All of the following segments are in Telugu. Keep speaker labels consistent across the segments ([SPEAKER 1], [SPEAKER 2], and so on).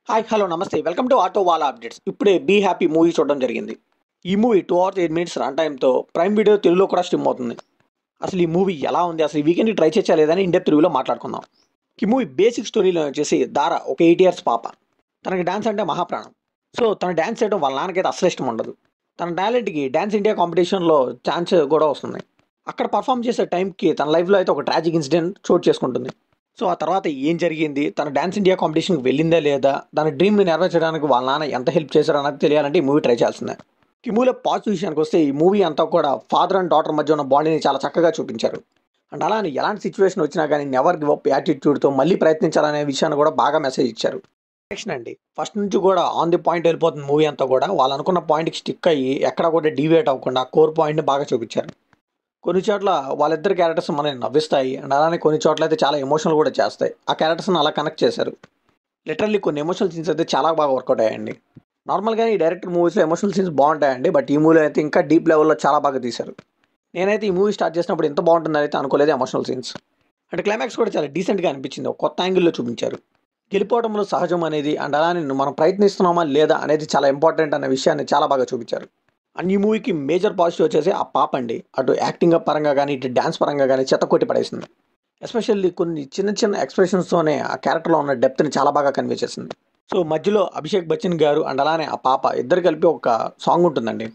[SPEAKER 1] హాయ్ హలో నమస్తే welcome to auto wala updates. ఇప్పుడే బీ హ్యాపీ మూవీ చూడడం జరిగింది. ఈ మూవీ 2 hours 8 minutes రన్ టైంతో ప్రైమ్ వీడియో తెలుగులో కూడా స్ట్రీమ్ అవుతుంది. అసలు ఈ మూవీ ఎలా ఉంది, అసలు ఈ వీకెండ్ ట్రై చేయచ్చా లేదని ఇండెప్త్ రివ్యూలో మాట్లాడుకుందాం. ఈ మూవీ బేసిక్ స్టోరీలో వచ్చేసి దారా ఒక 8 years పాప. తనకి డ్యాన్స్ అంటే మహాప్రాణం. సో తన డ్యాన్స్ చేయడం వాళ్ళ నాన్నకైతే అసలు ఇష్టం ఉండదు. తన టాలెంట్కి డ్యాన్స్ ఇండియా కాంపిటీషన్లో ఛాన్స్ కూడా వస్తుంది. అక్కడ పర్ఫామ్ చేసే టైంకి తన లైఫ్లో అయితే ఒక ట్రాజిక్ ఇన్సిడెంట్ చోటు చేసుకుంటుంది. సో ఆ తర్వాత ఏం జరిగింది, తన డ్యాన్స్ ఇండియా కాంపిటీషన్కి వెళ్ళిందా లేదా, తన డ్రీమ్ని నెరవేర్చడానికి వాళ్ళ నాన్న ఎంత హెల్ప్ చేశారు అన్నది తెలియాలంటే ఈ మూవీ ట్రై చేయాల్సిందే. ఈ మూవీలో పాజిటివ్ విషయానికి వస్తే ఈ మూవీ అంతా కూడా ఫాదర్ అండ్ డాటర్ మధ్య ఉన్న బాండ్ని చాలా చక్కగా చూపించారు. అండ్ అలానే ఎలాంటి సిచ్యువేషన్ వచ్చినా కానీ నెవర్ గివ్ అప్ యాటిట్యూడ్తో మళ్ళీ ప్రయత్నించాలనే విషయాన్ని కూడా బాగా మెసేజ్ ఇచ్చారు. నెక్స్ట్ అండి, ఫస్ట్ నుంచి కూడా ఆన్ ది పాయింట్ వెళ్ళిపోతుంది మూవీ అంతా కూడా. వాళ్ళు అనుకున్న పాయింట్కి స్టిక్ అయ్యి ఎక్కడ కూడా డీవియేట్ అవ్వకుండా కోర్ పాయింట్ని బాగా చూపించారు. కొన్ని చోట్ల వాళ్ళిద్దరు క్యారెక్టర్స్ మనల్ని నవ్విస్తాయి అండ్ అలానే కొన్ని చోట్ల అయితే చాలా ఎమోషనల్ కూడా చేస్తాయి. ఆ క్యారెక్టర్స్ని అలా కనెక్ట్ చేశారు. లిటరల్లీ కొన్ని ఎమోషనల్ సీన్స్ అయితే చాలా బాగా వర్కౌట్ అయ్యాయండి. నార్మల్గా ఈ డైరెక్టర్ మూవీస్లో ఎమోషనల్ సీన్స్ బాగుంటాయండి, బట్ ఈ మూవీలో అయితే ఇంకా డీప్ లెవెల్లో చాలా బాగా తీశారు. నేనైతే ఈ మూవీ స్టార్ట్ చేసినప్పుడు ఎంత బాగుంటుందని అయితే అనుకోలేదు ఎమోషనల్ సీన్స్. అండ్ క్లైమాక్స్ కూడా చాలా డీసెంట్గా అనిపించింది, ఒక కొత్త యాంగిల్లో చూపించారు. గెలిపోవడంలో సహజం అనేది అండ్ అలానే మనం ప్రయత్నిస్తున్నామా లేదా అనేది చాలా ఇంపార్టెంట్ అనే విషయాన్ని చాలా బాగా చూపించారు. అండ్ ఈ మూవీకి మేజర్ పాజిటివ్ వచ్చేసి ఆ పాప అండి. అటు యాక్టింగ్ పరంగా కానీ ఇటు డ్యాన్స్ పరంగా కానీ చెత్త కొట్టి పడేసింది. ఎస్పెషల్లీ కొన్ని చిన్న చిన్న ఎక్స్ప్రెషన్స్తోనే ఆ క్యారెక్టర్లో ఉన్న డెప్త్ని చాలా బాగా కన్వే చేసింది. సో మధ్యలో అభిషేక్ బచ్చన్ గారు అండ్ అలానే ఆ పాప ఇద్దరు కలిపి ఒక సాంగ్ ఉంటుందండి.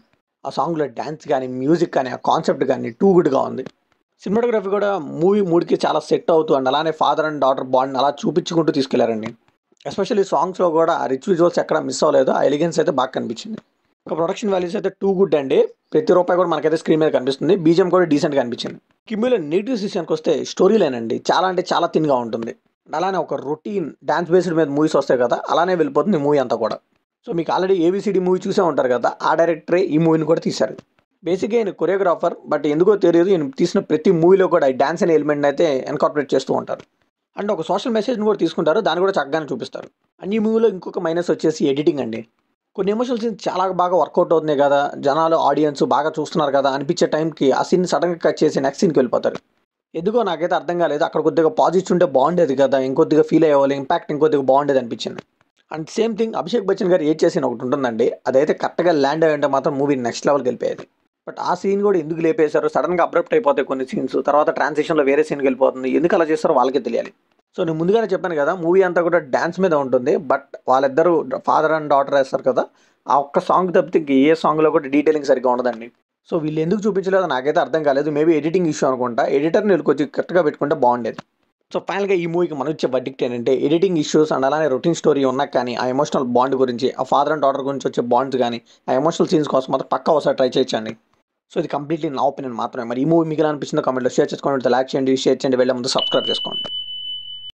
[SPEAKER 1] ఆ సాంగ్లో డ్యాన్స్ కానీ మ్యూజిక్ కానీ ఆ కాన్సెప్ట్ కానీ టూ గుడ్గా ఉంది. సినిమాటోగ్రఫీ కూడా మూవీ మూడ్కి చాలా సెట్ అవుతూ అండ్ అలానే ఫాదర్ అండ్ డాటర్ బాండ్ని అలా చూపించుకుంటూ తీసుకెళ్లారండి. ఎస్పెషల్లీ సాంగ్స్లో కూడా ఆ రిచ్ విజువల్స్ ఎక్కడ మిస్ అవ్వలేదు, ఆ ఎలిగెన్స్ అయితే బాగా కనిపించింది. ఒక ప్రొడక్షన్ వాల్యూస్ అయితే టూ గుడ్ అండి. ప్రతి రూపాయి కూడా మనకైతే స్క్రీన్ మీద కనిపిస్తుంది. బీజిఎం కూడా డీసెంట్గా అనిపించింది. కిమ్యూలో నెగిటివ్ విషయానికి వస్తే స్టోరీ లేనండి చాలా అంటే చాలా థిన్గా ఉంటుంది. అలానే ఒక రొటీన్ డాన్స్ బేస్డ్ మీద మూవీస్ వస్తాయి కదా, అలానే వెళ్ళిపోతుంది మూవీ అంతా కూడా. సో మీకు ఆల్రెడీ ఏబిసిడి మూవీ చూసే ఉంటారు కదా, ఆ డైరెక్టరే ఈ మూవీని కూడా తీశారు. బేసిక్గా ఈయన కొరియోగ్రాఫర్, బట్ ఎందుకో తెలియదు ఈయన తీసిన ప్రతి మూవీలో కూడా ఈ డాన్స్ అనే ఎలిమెంట్ అయితే ఎన్కార్పొరేట్ చేస్తూ ఉంటారు. అండ్ ఒక సోషల్ మెసేజ్ని కూడా తీసుకుంటారు, దాన్ని కూడా చక్కగానే చూపిస్తారు. అండ్ ఈ మూవీలో ఇంకొక మైనస్ వచ్చేసి ఎడిటింగ్ అండి. కొన్ని ఎమోషనల్ సీన్స్ చాలా బాగా వర్కౌట్ అవుతున్నాయి కదా, జనాలు ఆడియన్స్ బాగా చూస్తున్నారు కదా అనిపించే టైంకి ఆ సీన్ సడన్గా కట్ చేసి నెక్స్ట్ సీన్కి వెళ్ళిపోతారు. ఎందుకో నాకైతే అర్థం కాలేదు. అక్కడ కొద్దిగా పాజిటివ్ ఉంటే బాగుండేది కదా, ఇంకొద్దిగా ఫీల్ అయ్యేవాళ్ళు, ఇంపాక్ట్ ఇంకొద్దిగా బాగుండేది అనిపించింది. And same thing Abhishek Bachchan గారు ఏడ్ చేసిన ఒకటి ఉంటుందండి, అదైతే కరెక్ట్గా ల్యాండ్ అయ్యి ఉంటే మాత్రం మూవీ నెక్స్ట్ లెవెల్కి వెళ్ళిపోయేది. బట్ ఆ సీన్ కూడా ఎందుకు లేపేశారు, సడన్గా అబ్రప్ట్ అయిపోతాయి కొన్ని సీన్స్, తర్వాత ట్రాన్సిషన్లో వేరే సీన్కి వెళ్ళిపోతుంది, ఎందుకు అలా చేస్తారో వాళ్ళకే తెలియాలి. సో నేను ముందుగానే చెప్పాను కదా, మూవీ అంతా కూడా డ్యాన్స్ మీద ఉంటుంది. బట్ వాళ్ళిద్దరూ ఫాదర్ అండ్ డాటర్ వేస్తారు కదా, ఆ ఒక్క సాంగ్ తప్పితే ఇంక ఏ సాంగ్లో కూడా డీటెయిలింగ్ సరిగ్గా ఉండదండి. సో వీళ్ళు ఎందుకు చూపించలేదో నాకైతే అర్థం కాలేదు. మేబీ ఎడిటింగ్ ఇష్యూ అనుకుంటా. ఎడిటర్ని వీళ్ళు కొంచెం కరెక్ట్గా పెట్టుకుంటే బాగుండేది. సో ఫైనల్గా ఈ మూవీకి మనం ఇచ్చే వర్డిక్ట్ ఏంటంటే, ఎడిటింగ్ ఇష్యూస్ అండ్ అలానే రొటీన్ స్టోరీ ఉన్నా కానీ ఆ ఎమోషనల్ బాండ్ గురించి, ఆ ఫాదర్ అండ్ డాటర్ గురించి వచ్చే బాండ్స్ కానీ ఆ ఎమోషనల్ సీన్స్ కోసం మాత్రం పక్కా ఒకసారి ట్రై చేయొచ్చండి. సో ఇది కంప్లీట్లీ నా ఒపీనియన్ మాత్రమే. మరి ఈ మూవీ మీకు ఎలా అనిపించిందో కామెంట్లో షేర్ చేసుకోండి, లైక్ చేయండి, షేర్ చేయండి, వెళ్ళే ముందు సబ్స్క్రైబ్ చేసుకోండి.